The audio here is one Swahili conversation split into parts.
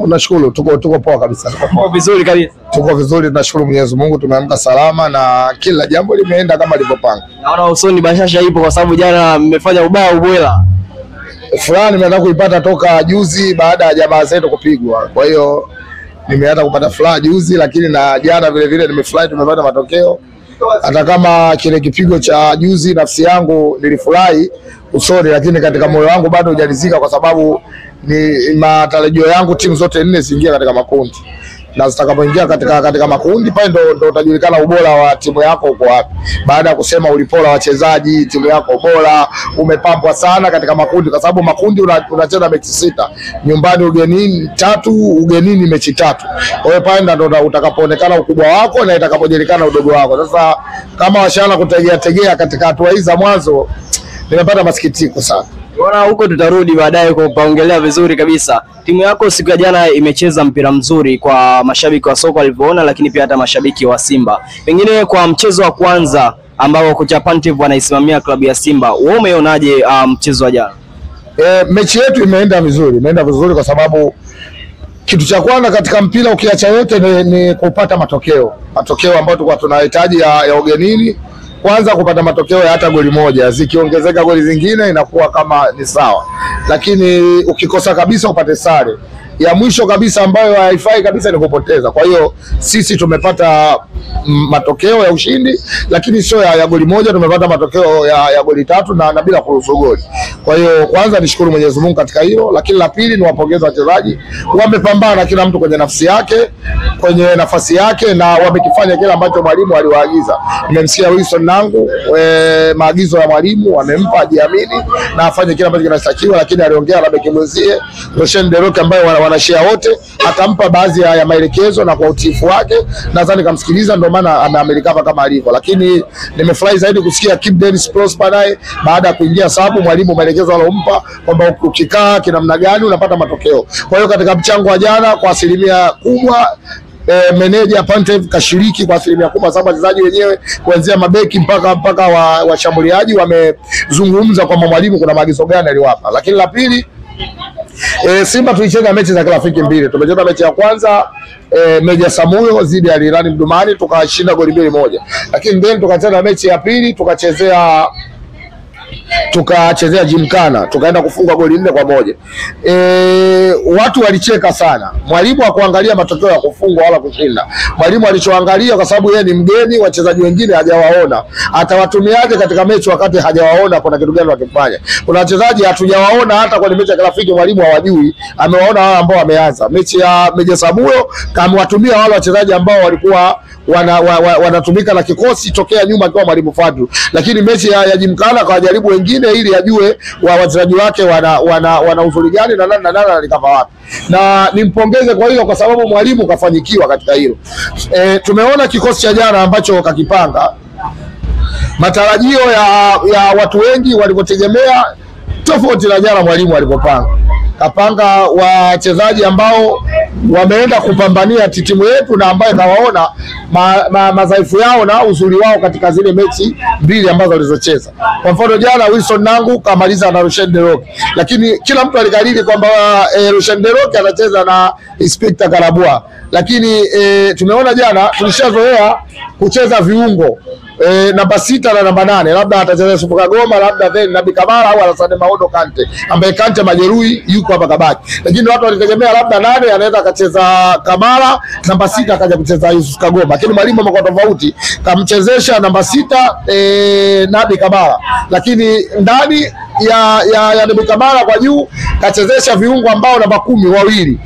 Nashukuru tuko poa kabisa. Tuko vizuri kabisa. Tuko vizuri, tunashukuru Mwenyezi Mungu, tumeamka salama na kila jambo limeenda kama lilivyopanga. Naona usoni bashasha ipo kwa sababu jana mmefanya ubaya ubwela. Fulani nimeanza kuipata toka juzi baada ya jamaa zetu kupigwa. Kwa hiyo nimeanza kupata furaha juzi, lakini na jana vile vile nimefurahi tumepata matokeo. Hata kama kile kipigo cha juzi nafsi yangu nilifurahi usoni, lakini katika moyo wangu bado hujalizika kwa sababu ni matarajio yangu timu zote nne ziingie katika makundi. Na zitakapoingia katika makundi pale ndo utajulikana ubora wa timu yako uko wapi. Baada ya kusema ulipola wachezaji, timu yako bora, umepambwa sana katika makundi kwa sababu makundi unacheza mechi 6. Nyumbani ugenini 3, ugenini mechi 3. Kwa hiyo pale ndo utakapoonekana ukubwa wako na itakapojulikana udogo wako. Sasa kama washana kutegea katika hatua hizi za mwanzo, nimepata masikitiko sana. Bwana, huko tutarudi baadaye kwa kuongelea vizuri kabisa. Timu yako siku ya jana imecheza mpira mzuri kwa mashabiki wa soka walivyoona, lakini pia hata mashabiki wa Simba. Pengine kwa mchezo wa kwanza ambao kocha Pantev anaisimamia klabu ya Simba, wewe umeonaje mchezo wa jana? Mechi yetu imeenda vizuri kwa sababu kitu cha kwanza katika mpira ukiacha yote ni kupata matokeo ambayo tulikuwa tunahitaji ya ugenini. Kwanza kupata matokeo ya hata goli moja, zikiongezeka goli zingine inakuwa kama ni sawa. Lakini ukikosa kabisa upate sare. Ya mwisho kabisa ambayo haifai kabisa ni kupoteza. Kwa hiyo sisi tumepata matokeo ya ushindi, lakini sio ya goli moja, tumepata matokeo ya goli 3 na bila kuruhusu goli. Kwa hiyo kwanza nishukuru Mwenyezi Mungu katika hilo, lakini la pili ni wapongeze wachezaji. Wamepambana kila mtu kwenye nafsi yake, kwenye nafasi yake, na wamekifanya kile ambacho mwalimu aliwaagiza. Nimemsikia Wilson Nangu, maagizo ya mwalimu wamempa ajiamini na afanye kile ambacho kinatakiwa, lakini aliongea na beki mwenzie Roshan Derok ambaye wanashare wote, atampa baadhi ya maelekezo na kwa utiifu wake nadhani kamsikiliza, ndio maana ameamerikapa kama alivyo. Lakini nimefurahi zaidi kusikia Kip Dennis Prosper naye baada ya kuingia sababu mwalimu maelekezo alompa kwamba ukikaa kinamna gani unapata matokeo. Kwa hiyo katika mchango wa jana kwa asilimia kubwa meneja Pantev kashiriki kwa asilimia kubwa, sababu wachezaji wenyewe kuanzia mabeki mpaka washambuliaji wamezungumza kwamba mwalimu kuna maagizo gani aliwapa. Lakini la pili, Simba tulicheza mechi za kirafiki 2. Tumecheza mechi ya kwanza Meja Samuyo dhidi ya Al-Hilal Mdumani tukashinda goli 2-1. Lakini then tukacheza mechi ya pili tukachezea Jimkana tukaenda kufunga goli 4-1. Watu walicheka sana. Mwalimu hakuangalia matokeo ya kufungwa wala kushinda. Mwalimu alichoangalia, kwa sababu yeye ni mgeni, wachezaji wengine hajawaona, atawatumiaje katika mechi wakati hajawaona kuna kitu gani wakifanya. Kuna wachezaji hatujawaona hata kwenye mechi ya kirafiki, mwalimu hawajui, amewaona wao ambao wameanza. Mechi ya Meja Samuyo kamwatumia wale wachezaji ambao walikuwa wanatumika na kikosi tokea nyuma kwa mwalimu Fadlu. Lakini mechi ya Jimkana kawajaribu wengine ili ajue wachezaji wake wana uzuri gani na nani alikava wapi. Na nimpongeze kwa hilo kwa sababu mwalimu kafanyikiwa katika hilo. Tumeona kikosi cha jana ambacho kakipanga. Matarajio ya watu wengi walivyotegemea tofauti na jana mwalimu alipopanga. Kapanga wachezaji ambao wameenda kupambania timu yetu na ambaye kawaona madhaifu yao na uzuri wao katika zile mechi 2 ambazo walizocheza. Kwa mfano jana Wilson Nangu kamaliza na Roshan Derok, lakini kila mtu alikariri kwamba Roshan Derok anacheza na Inspector Karabua. Lakini tumeona jana tulishazoea kucheza viungo namba 6 na namba 8, labda atacheza Supu Kagoma, labda then Nabi Kamara au Alassane Maodo Kante, ambaye Kante majeruhi yuko hapa kabaki. Lakini watu walitegemea labda 8 anaweza akacheza Kamara, namba 6 akaja kucheza Yusuf Kagoma. Lakini mwalimu amekuwa tofauti, kamchezesha namba 6 Nabi Kamara, lakini ndani ya Nabi Kamara kwa juu kachezesha viungo ambao namba 10 wawili.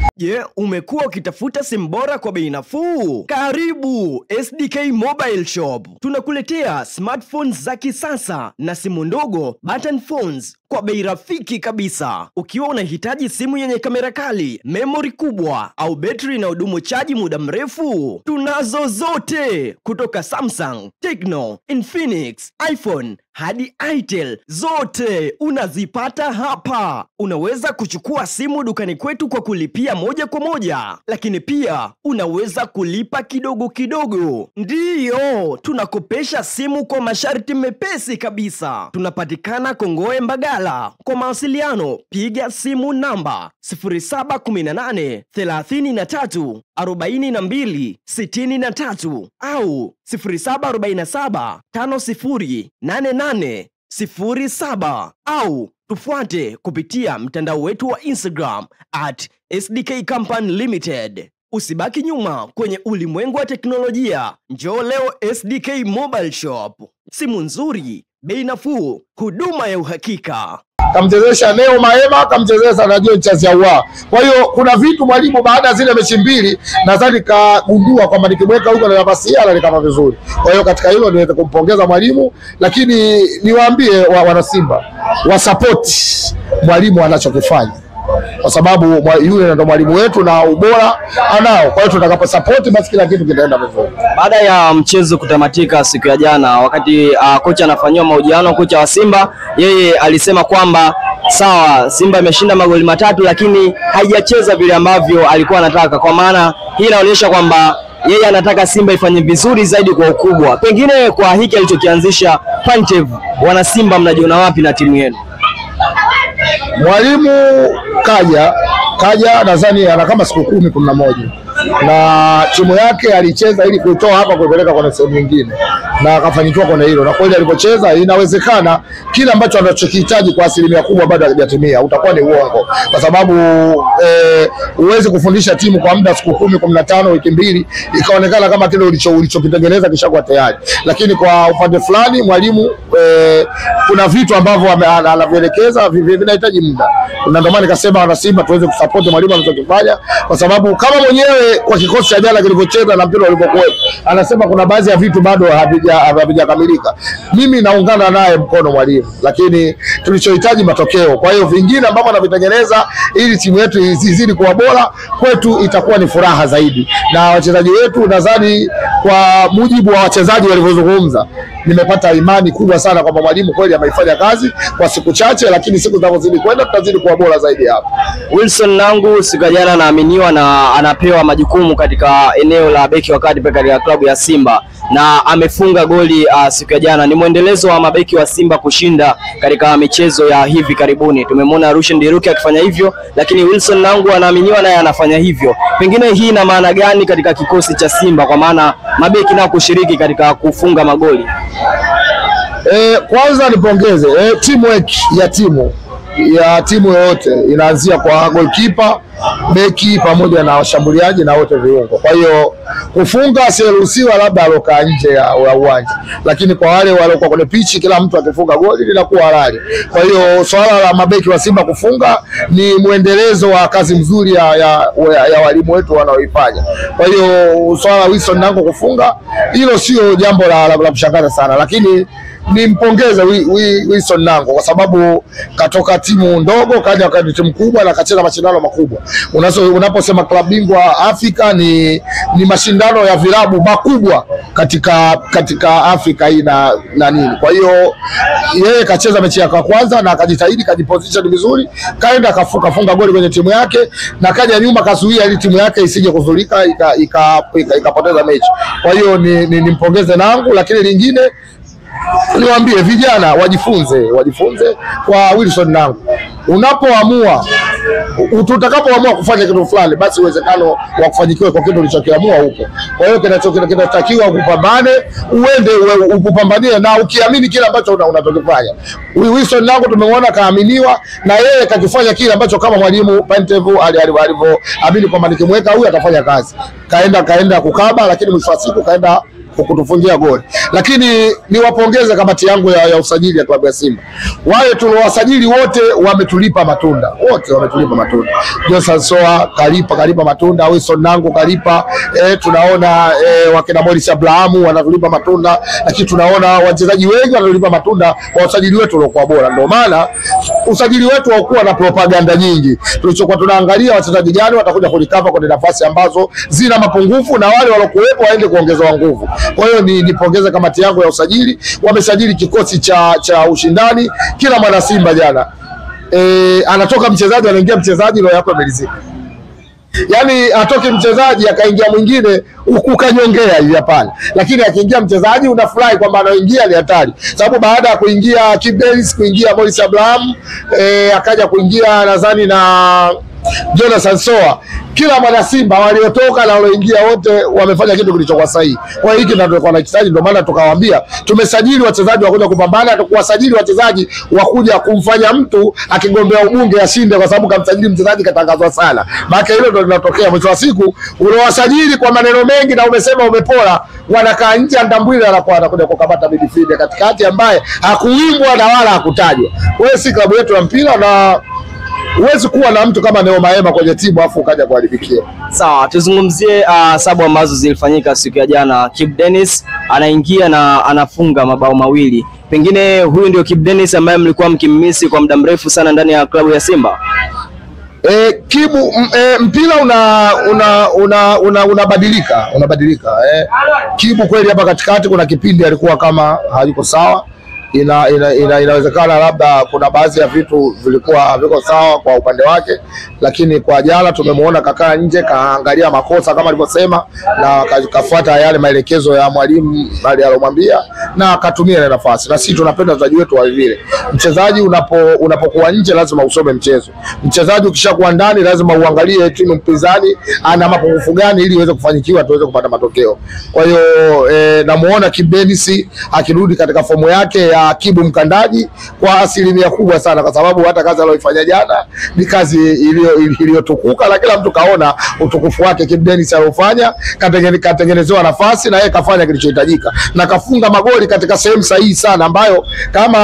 Umekuwa ukitafuta simu bora kwa bei nafuu? Karibu SDK Mobile Shop. Tunakuletea smartphones za kisasa na simu ndogo button phones kwa bei rafiki kabisa. Ukiwa unahitaji simu yenye kamera kali, memory kubwa au betri na hudumu chaji muda mrefu, tunazo zote kutoka Samsung, Tecno, Infinix, iPhone hadi Itel, zote unazipata hapa. Unaweza kuchukua simu dukani kwetu kwa kulipia moja kwa moja, lakini pia unaweza kulipa kidogo kidogo. Ndiyo, tunakopesha simu kwa masharti mepesi kabisa. Tunapatikana Kongoe Mbagala. Kwa mawasiliano piga simu namba 0718 33 42 63 au 0747 50 88 07 au tufuate kupitia mtandao wetu wa Instagram @SDK Company Limited. Usibaki nyuma kwenye ulimwengu wa teknolojia. Njoo leo SDK Mobile Shop. Simu nzuri, bei nafuu, huduma ya uhakika. Kamchezesha Neo Maema, kamchezesha na John Chaziawa. Kwa hiyo kuna vitu mwalimu baada ya zile mechi mbili nadhani kagundua kwamba nikimweka huko na nafasi yake kama vizuri. Kwa hiyo katika hilo niweze kumpongeza mwalimu, lakini niwaambie wana Simba wa support mwalimu anachokifanya. Kwa sababu yule ndo mwalimu wetu na ubora anao. Kwa hiyo tutakapo support basi kila kitu kitaenda vizuri. Baada ya mchezo kutamatika siku ya jana, wakati kocha anafanywa mahojiano, kocha wa Simba yeye alisema kwamba sawa, Simba imeshinda magoli 3 lakini haijacheza vile ambavyo alikuwa anataka. Kwa maana hii inaonyesha kwamba yeye anataka Simba ifanye vizuri zaidi kwa ukubwa. Pengine kwa hiki alichokianzisha Pantev, wana Simba mnajiona wapi na timu yenu? Mwalimu kaja nadhani ana kama siku 11 na timu yake alicheza ili kuitoa hapa kupeleka kwa sehemu nyingine na akafanikiwa kwa hilo. Na kweli alipocheza inawezekana kila ambacho anachokihitaji kwa asilimia kubwa bado hajatimia, utakuwa ni uongo, kwa sababu uweze kufundisha timu kwa muda siku 10, 15, wiki 2 ikaonekana kama kile ulichokitengeneza kishakuwa tayari. Lakini kwa upande fulani mwalimu kuna vitu ambavyo anavielekeza vinahitaji muda. Na ndio maana nikasema wana Simba tuweze kusupport mwalimu anachokifanya, kwa sababu kama mwenyewe kwa kikosi cha jana kilivyocheza na mpira ulivyokuwa anasema kuna baadhi ya vitu bado havijakamilika. Mimi naungana naye mkono mwalimu, lakini tulichohitaji matokeo. Kwa hiyo vingine ambavyo anavitengeneza ili timu yetu izidi kuwa bora, kwetu itakuwa ni furaha zaidi. Na wachezaji wetu nadhani kwa mujibu wa wachezaji walivyozungumza, nimepata imani kubwa sana kwamba mwalimu kweli ameifanya kazi kwa siku chache, lakini siku zinazozidi kwenda tutazidi kuwa bora zaidi hapa. Wilson Nangu siku jana anaaminiwa na anapewa majukumu katika eneo la beki wa kati katika klabu ya Simba na amefunga goli siku ya jana. Ni mwendelezo wa mabeki wa Simba kushinda katika michezo ya hivi karibuni. Tumemwona Rushen Diruki akifanya hivyo, lakini Wilson Nangu anaaminiwa naye anafanya hivyo. Pengine hii ina maana gani katika kikosi cha Simba, kwa maana mabeki nao kushiriki katika kufunga magoli? Kwanza nipongeze teamwork ya timu yote inaanzia kwa goalkeeper, beki pamoja na washambuliaji na wote viungo. Kwa hiyo kufunga asiruhusiwa labda aloka nje ya uwanja, lakini kwa wale waliokuwa kwenye pichi kila mtu akifunga goli linakuwa halali. Kwa hiyo swala la mabeki wa Simba kufunga ni muendelezo wa kazi nzuri ya walimu wetu wanaoifanya. Kwa hiyo swala la Wilson Nangu kufunga hilo sio jambo la kushangaza sana, lakini nimpongeze Wilson Nangu kwa sababu katoka timu ndogo kaja kwa timu kubwa na kacheza mashindano makubwa. Unaposema klabu bingwa Afrika ni mashindano ya vilabu makubwa katika Afrika hii na nini. Kwa hiyo yeye kacheza mechi yake ya kwanza na akajitahidi, kajiposition vizuri, kaenda kafunga goli kwenye timu yake na kaja nyuma kazuia ili timu yake isije kuzulika ikapoteza mechi. Kwa hiyo nimpongeze Nangu, lakini lingine niwaambie vijana wajifunze kwa Wilson Nangu. Unapoamua tutakapoamua kufanya kitu fulani, basi uwezekano wa kufanikiwa kwa kitu ulichokiamua huko. Kwa hiyo kinatakiwa kupambane, uende upambanie na ukiamini kile ambacho unachokifanya. Wilson Nangu tumeona kaaminiwa na yeye kakifanya kile ambacho kama mwalimu Pantev alivyoamini kwamba nikimweka huyu atafanya kazi. Kaenda kukaba, lakini mwisho wa siku kaenda kutufungia goli. Lakini niwapongeze kamati yangu ya usajili ya klabu ya Simba. Wale tuliowasajili wote wametulipa matunda. Johnson Soa kalipa matunda, Wilson Nangu kalipa, tunaona wakina Morris Abrahamu wanatulipa matunda, lakini tunaona wachezaji wengi wanatulipa matunda kwa usajili wetu uliokuwa bora. Ndio maana usajili wetu haukuwa na propaganda nyingi. Tulichokuwa tunaangalia wachezaji gani watakuja kulikava kwenye nafasi ambazo zina mapungufu na wale waliokuwepo waende kuongezewa nguvu. Kwa hiyo nipongeze kamati yangu ya usajili, wamesajili kikosi cha ushindani. Kila mwana Simba jana anatoka mchezaji anaingia mchezaji, roho yako imelizika. Yani atoke mchezaji akaingia mwingine ukanyongea hivi, hapana. Lakini akiingia mchezaji unafurahi kwamba anaingia ni hatari. Sababu baada ya kuingia Kibu Denis, kuingia Morris Abraham, akaja kuingia nadhani na Jonathan Soa, kila mwana Simba waliotoka na walioingia wote wamefanya kitu kilichokuwa sahihi. Kwa hiyo hiki ndio tulikuwa tunahitaji, ndio maana tukawaambia tumesajili wachezaji wa kuja kupambana, hatukuwasajili wachezaji wa kuja kumfanya mtu akigombea ubunge ashinde kwa sababu kamsajili mchezaji katangazwa sana. Maana hilo ndio linatokea mwisho wa siku, unawasajili kwa maneno mengi na umesema umepora, wanakaa nje Ndambwile anakuja kukamata midfield katikati ambaye hakuimbwa na wala hakutajwa. Kwa hiyo si klabu yetu ya mpira, na huwezi kuwa na mtu kama Neo Maema kwenye timu afu ukaja kuharibikia. Sawa, tuzungumzie sababu ambazo zilifanyika siku ya jana. Kibu Denis anaingia na anafunga mabao mawili. Pengine huyu ndio Kibu Denis ambaye mlikuwa mkimmisi kwa muda mrefu sana ndani ya klabu ya Simba. Kibu, mpira unabadilika. Kibu kweli hapa katikati kuna kipindi alikuwa kama hayuko sawa. Inawezekana labda kuna baadhi ya vitu vilikuwa haviko sawa kwa upande wake, lakini kwa jana tumemuona kakaa nje, kaangalia makosa kama alivyosema na kafuata yale maelekezo ya mwalimu aliyomwambia na akatumia ile nafasi. Na sisi tunapenda wachezaji wetu wa vile. Mchezaji unapokuwa nje lazima usome mchezo. Mchezaji ukishakuwa ndani lazima uangalie timu mpinzani ana mapungufu gani ili iweze kufanikiwa tuweze kupata matokeo. Kwa hiyo namuona Kibu Denis akirudi katika fomu yake ya Kibu mkandaji kwa asilimia kubwa sana, kwa sababu hata kazi aliyofanya jana ni kazi iliyotukuka na kila mtu kaona utukufu wake. Kibu Denis alofanya, katengenezewa nafasi na yeye kafanya kilichohitajika na kafunga magoli katika sehemu sahihi sana, ambayo kama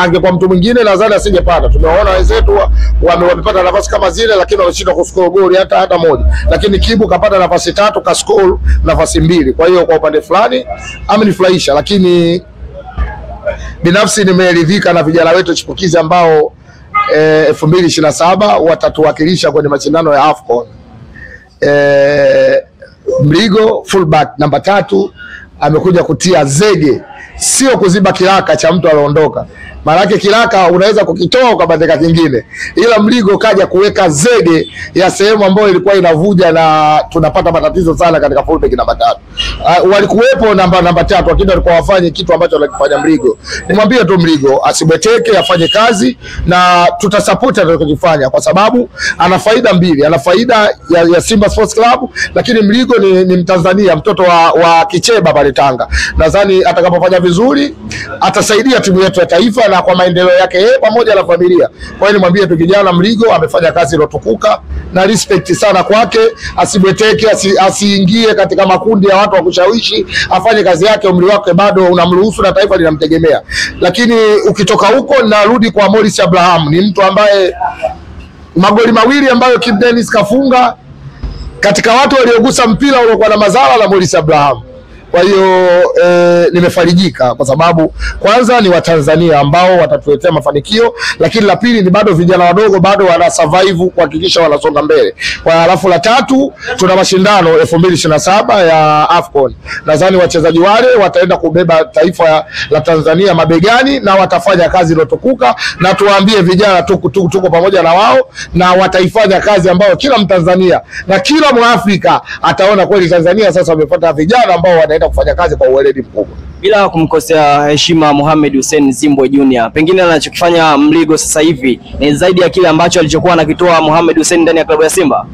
angekuwa mtu mwingine nadhani asingepata. Tumeona wenzetu wamepata nafasi kama zile, lakini wameshindwa kuscore goli hata moja, lakini Kibu kapata nafasi 3 kascore nafasi 2. Kwa hiyo kwa upande fulani amenifurahisha, lakini binafsi nimeridhika na vijana wetu chipukizi ambao 2027 watatuwakilisha kwenye mashindano ya AFCON. Mligo fullback namba 3 amekuja kutia zege, sio kuziba kiraka cha mtu aliondoka. Maana kiraka unaweza kukitoa ukabandika kingine, ila Mligo kaja kuweka zege ya sehemu ambayo ilikuwa inavuja na tunapata matatizo sana katika fullback namba 3. Walikuwepo namba 3 lakini walikuwa wafanye kitu ambacho anakifanya Mligo. Nimwambie tu Mligo asibweteke, afanye kazi na tutasupport atakachofanya, kwa sababu ana faida mbili. Ana faida ya Simba Sports Club, lakini Mligo ni Mtanzania, mtoto wa Kicheba pale Tanga. Nadhani atakapofanya vizuri atasaidia timu yetu ya taifa na kwa maendeleo yake yeye pamoja na familia. Kwa hiyo nimwambie tu kijana Mligo amefanya kazi iliyotukuka na respect sana kwake, asibweteke, asiingie katika makundi ya watu wa kushawishi, afanye kazi yake. Umri wake bado unamruhusu na taifa linamtegemea. Lakini ukitoka huko narudi kwa Morris Abraham, ni mtu ambaye magoli mawili ambayo Kibu Denis kafunga katika watu waliogusa mpira uliokuwa na madhara na Morris Abraham. Kwa hiyo nimefarijika kwa sababu kwanza ni Watanzania ambao watatuletea mafanikio, lakini la pili ni bado vijana wadogo bado wana survive kuhakikisha wanasonga mbele. Kwa alafu la tatu tuna mashindano 2027 ya AFCON. Nadhani wachezaji wale wataenda kubeba taifa la Tanzania mabegani na watafanya kazi iliyotukuka, na tuwaambie vijana tuko pamoja na wao na wataifanya kazi ambayo kila Mtanzania na kila Mwafrika ataona kweli Tanzania sasa wamepata vijana ambao wanaenda kufanya kazi kwa uweledi mkubwa. Bila kumkosea heshima Mohamed Hussein Zimbwe Junior, pengine anachokifanya Mligo sasa hivi ni zaidi ya kile ambacho alichokuwa anakitoa Mohamed Hussein ndani ya klabu ya Simba.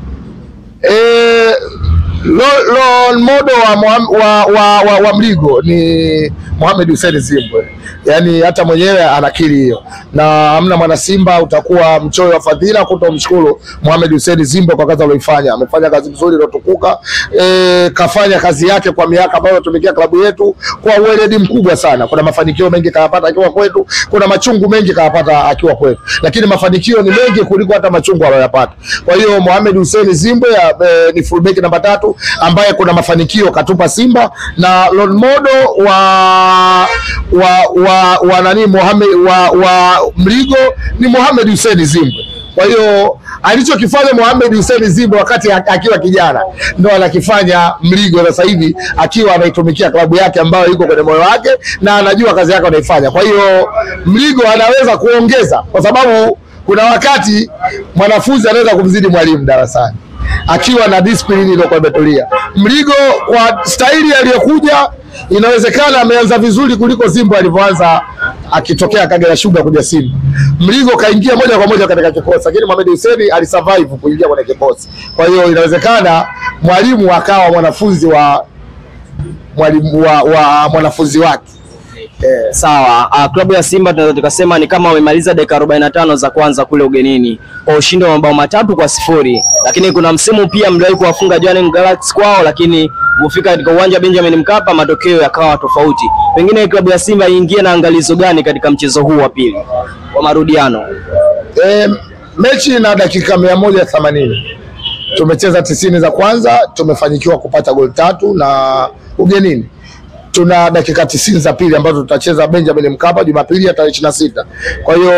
Model wa Mligo ni Mohamed Hussein Zimbwe. Yani hata mwenyewe anakiri hiyo, na hamna mwana Simba utakuwa mchoyo wa fadhila kutomshukuru Mohamed Hussein Zimbwe kwa kazi aliyofanya. Amefanya kazi nzuri iliyotukuka, kafanya kazi yake kwa miaka ambayo tumekia klabu yetu kwa uweledi mkubwa sana. Kuna mafanikio mengi kayapata akiwa kwetu, kuna machungu mengi kayapata akiwa kwetu, lakini mafanikio ni mengi kuliko hata machungu aliyopata. Kwa hiyo Mohamed Hussein Zimbwe ni fullback namba 3 ambaye kuna mafanikio katupa Simba, na role model wa nani wa Mligo ni Mohamed Hussein Zimbwe. Kwa hiyo alichokifanya Mohamed Hussein Zimbwe wakati akiwa kijana ndio anakifanya Mligo sasa hivi akiwa anaitumikia klabu yake ambayo iko kwenye moyo wake na anajua kazi yake anaifanya. Kwa hiyo Mligo anaweza kuongeza, kwa sababu kuna wakati mwanafunzi anaweza kumzidi mwalimu darasani. akiwa na discipline iliyokuwa imetulia. Mligo kwa staili aliyokuja, inawezekana ameanza vizuri kuliko Simba alivyoanza akitokea Kagera Sugar kuja Simba. Mligo kaingia moja kwa moja katika kikosi, lakini Mohamed Hussein alisurvive kuingia kwenye kikosi. Kwa hiyo inawezekana mwalimu akawa mwanafunzi wa mwanafunzi wake. Sawa, klabu ya Simba tunaweza tukasema ni kama wamemaliza dakika 45 za kwanza kule ugenini kwa ushindi wa mabao 3-0, lakini kuna msimu pia mliwahi kuwafunga Jwaneng Galaxy kwao, lakini kufika katika uwanja wa Benjamin Mkapa matokeo yakawa tofauti. Pengine klabu ya Simba iingie na angalizo gani katika mchezo huu wa pili wa marudiano? Mechi na dakika 180. Tumecheza 90 za kwanza, tumefanikiwa kupata goli 3 na ugenini. Tuna dakika 90 za pili ambazo tutacheza Benjamin Mkapa Jumapili ya tarehe 26. Kwa hiyo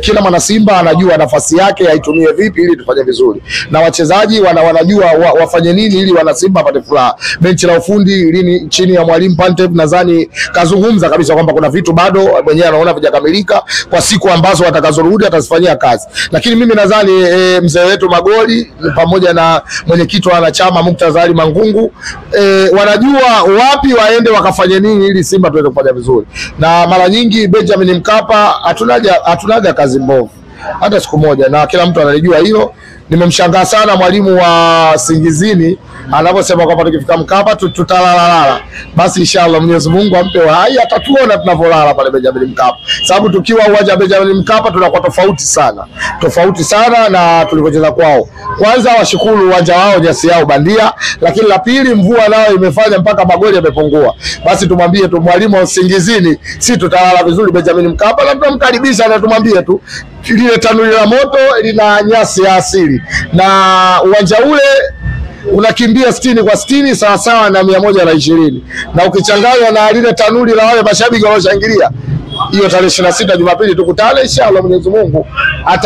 kila mwana Simba anajua nafasi yake aitumie vipi ili tufanye vizuri. Na wachezaji wanajua wafanye nini ili wana Simba apate furaha. Benchi la ufundi lini chini ya mwalimu Pantev nadhani kazungumza kabisa kwamba kuna vitu bado mwenyewe anaona vijakamilika, kwa siku ambazo watakazorudi atazifanyia kazi. Lakini mimi nadhani mzee wetu Magoli pamoja na mwenyekiti wa wanachama Murtaza Ali Mangungu wanajua wapi waende wakafanya nini ili Simba tuweze kufanya vizuri. Na mara nyingi Benjamin Mkapa hatunaga kazi mbovu hata siku moja, na kila mtu analijua hilo. Nimemshangaa sana mwalimu wa Singizini anaposema kwamba tukifika Mkapa tutalala. Basi inshallah Mwenyezi Mungu ampe uhai, atatuona tunavolala pale Benjamin Mkapa. Sababu tukiwa uwanja wa Benjamin Mkapa tunakuwa tofauti sana na tulivyocheza kwao. Kwanza washukuru uwanja wao, nyasi yao bandia, lakini la pili mvua nayo imefanya mpaka magoli yamepungua. Basi tumwambie tu mwalimu wa Singizini, si tutalala vizuri Benjamin Mkapa, na tunamkaribisha na tumwambie tu lile tanuri la moto lina nyasi ya asili, na uwanja ule unakimbia 60 sawa na 120, na ukichanganya na lile tanuri la wale mashabiki wanaoshangilia, hiyo tarehe 26 Jumapili tukutane inshallah. Mwenyezi Mungu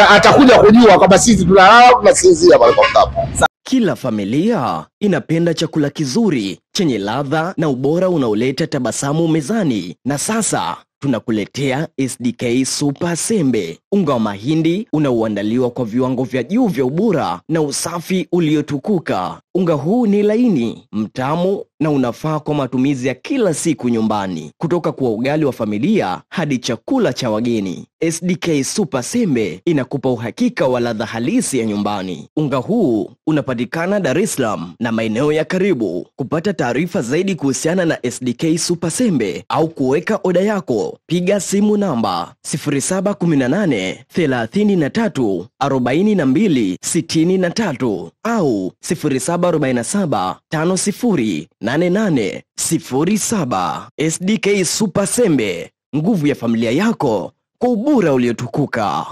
atakuja kujua kwamba sisi tunalala tunasinzia pale kwa Mkapa. Kila familia inapenda chakula kizuri chenye ladha na ubora unaoleta tabasamu mezani, na sasa tunakuletea SDK Super Sembe, unga wa mahindi unaoandaliwa kwa viwango vya juu vya ubora na usafi uliotukuka. Unga huu ni laini, mtamu na unafaa kwa matumizi ya kila siku nyumbani, kutoka kwa ugali wa familia hadi chakula cha wageni. SDK Super Sembe inakupa uhakika wa ladha halisi ya nyumbani. Unga huu unapatikana Dar es Salaam na maeneo ya karibu. Kupata taarifa zaidi kuhusiana na SDK Super Sembe au kuweka oda yako, piga simu namba 0718 33 42 63 au 0747 50 88 07. SDK Super Sembe, nguvu ya familia yako kwa ubora uliotukuka.